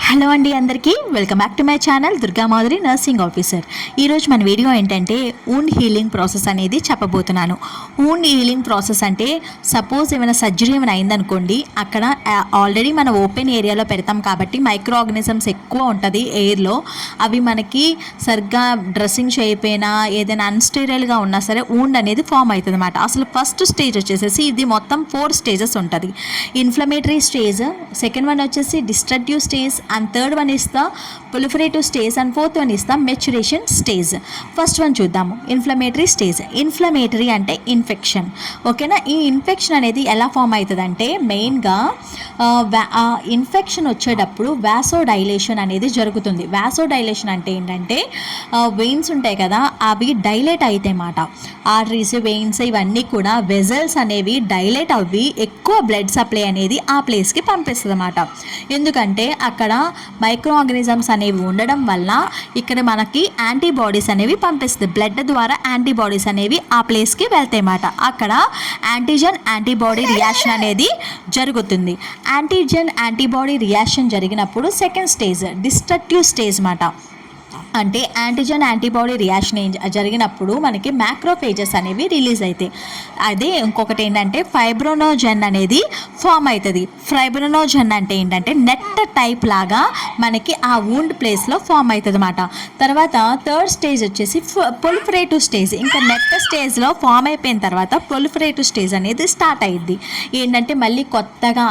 Hello అండి, అందరికీ welcome back to my channel Durga Madhuri nursing officer. ఈరోజు మన వీడియో ఏంటంటే వూండ్ హీలింగ్ ప్రాసెస్ అనేది చెప్పబోతున్నాను. వూండ్ హీలింగ్ ప్రాసెస్ అంటే సపోజ్ ఏమైనా సర్జరీ ఏమైనా అయిందనుకోండి, అక్కడ ఆల్రెడీ మనం ఓపెన్ ఏరియాలో పెడతాం కాబట్టి మైక్రో ఆర్గానిజమ్స్ ఎక్కువ ఉంటుంది ఎయిర్లో. అవి మనకి సరిగ్గా డ్రెస్సింగ్ చేయకపోయినా ఏదైనా అన్స్టెరైల్గా ఉన్నా సరే వూండ్ అనేది ఫామ్ అవుతుంది అన్నమాట. అసలు ఫస్ట్ స్టేజ్ వచ్చేసేసి ఇది మొత్తం 4 స్టేజెస్ ఉంటుంది. ఇన్ఫ్లమేటరీ స్టేజ్, సెకండ్ వన్ వచ్చేసి destructive stage, and third one is the proliferative stage and fourth one is the maturation stage. First one చూద్దాము, ఇన్ఫ్లమేటరీ స్టేజ్. ఇన్ఫ్లమేటరీ అంటే ఇన్ఫెక్షన్, ఓకేనా. ఈ ఇన్ఫెక్షన్ అనేది ఎలా ఫామ్ అవుతుంది అంటే మెయిన్గా ఇన్ఫెక్షన్ వచ్చేటప్పుడు వాసోడైలేషన్ అనేది జరుగుతుంది. వాసోడైలేషన్ అంటే ఏంటంటే వెయిన్స్ ఉంటాయి కదా, అవి డైలేట్ అవుతాయి అన్నమాట. ఆర్టరీస్, వెయిన్స్ ఇవన్నీ కూడా వెజల్స్ అనేవి డైలేట్ అవి ఎక్కువ బ్లడ్ సప్లై అనేది ఆ ప్లేస్కి పంపిస్తుంది అన్నమాట. ఎందుకంటే అక్కడ మైక్రో ఆర్గానిజమ్స్ అనేవి ఉండడం వల్ల ఇక్కడ మనకి యాంటీబాడీస్ అనేవి పంపిస్తుంది. బ్లడ్ ద్వారా యాంటీబాడీస్ అనేవి ఆ ప్లేస్కి వెళ్తాయి అన్నమాట. అక్కడ యాంటీజెన్ యాంటీబాడీ రియాక్షన్ అనేది జరుగుతుంది. యాంటీజెన్ యాంటీబాడీ రియాక్షన్ జరిగినప్పుడు సెకండ్ స్టేజ్ డిస్ట్రక్టివ్ స్టేజ్ అన్నమాట. అంటే యాంటీజెన్ యాంటీబాడీ రియాక్షన్ జరిగినప్పుడు మనకి మ్యాక్రోఫేజెస్ అనేవి రిలీజ్ అవుతాయి. అదే ఇంకొకటి ఏంటంటే ఫైబ్రోనోజెన్ అనేది ఫామ్ అవుతుంది. ఫైబ్రోనోజెన్ అంటే ఏంటంటే నెట్ టైప్ లాగా మనకి ఆ వూండ్ ప్లేస్లో ఫామ్ అవుతుంది అన్నమాట. తర్వాత థర్డ్ స్టేజ్ వచ్చేసి ప్రొలిఫరేటివ్ స్టేజ్. ఇంకా నెట్ స్టేజ్లో ఫామ్ అయిపోయిన తర్వాత ప్రొలిఫరేటివ్ స్టేజ్ అనేది స్టార్ట్ అయ్యిద్ది. ఏంటంటే మళ్ళీ కొత్తగా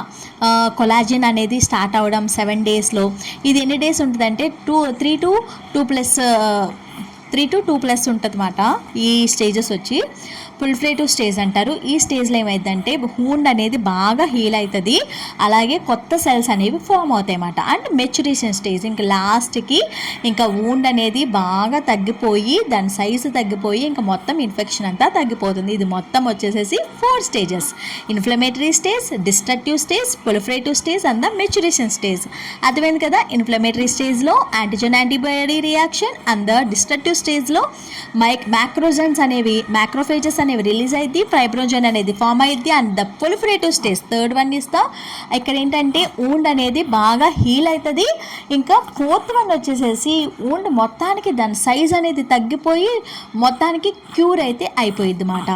కొలాజిన్ అనేది స్టార్ట్ అవ్వడం 7 డేస్లో. ఇది ఎన్ని డేస్ ఉంటుందంటే 3 to 2+ ఉంటుంది అన్నమాట. ఈ స్టేజెస్ వచ్చి ప్రొలిఫరేటివ్ స్టేజ్ అంటారు. ఈ స్టేజ్లో ఏమైందంటే వూండ్ అనేది బాగా హీల్ అవుతుంది, అలాగే కొత్త సెల్స్ అనేవి ఫామ్ అవుతాయి అన్నమాట. అండ్ మెచ్యురేషన్ స్టేజ్, ఇంకా లాస్ట్కి ఇంకా వూండ్ అనేది బాగా తగ్గిపోయి దాని సైజు తగ్గిపోయి ఇంకా మొత్తం ఇన్ఫెక్షన్ అంతా తగ్గిపోతుంది. ఇది మొత్తం వచ్చేసేసి 4 stages: inflammatory stage, destructive stage, proliferative stage and the maturation stage. అర్థమైంది కదా. ఇన్ఫ్లమేటరీ స్టేజ్లో antigen antibody reaction, and the destructive స్టేజ్లో మ్యాక్రోజన్స్ అనేవి మ్యాక్రోఫేజెస్ అనేవి రిలీజ్ అయింది, ఫైబ్రోజన్ అనేది ఫామ్ అయింది. And the proliferative stage third one ఇస్తా. ఇక్కడ ఏంటంటే వూండ్ అనేది బాగా హీల్ అవుతుంది. ఇంకా ఫోర్త్ వన్ వచ్చేసేసి వూండ్ మొత్తానికి దాని సైజ్ అనేది తగ్గిపోయి మొత్తానికి క్యూర్ అయితే అయిపోయింది అన్నమాట.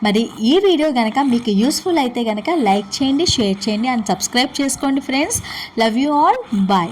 మరి ఈ వీడియో కనుక మీకు యూస్ఫుల్ అయితే కనుక లైక్ చేయండి, షేర్ చేయండి అండ్ సబ్స్క్రైబ్ చేసుకోండి friends. Love you all, bye.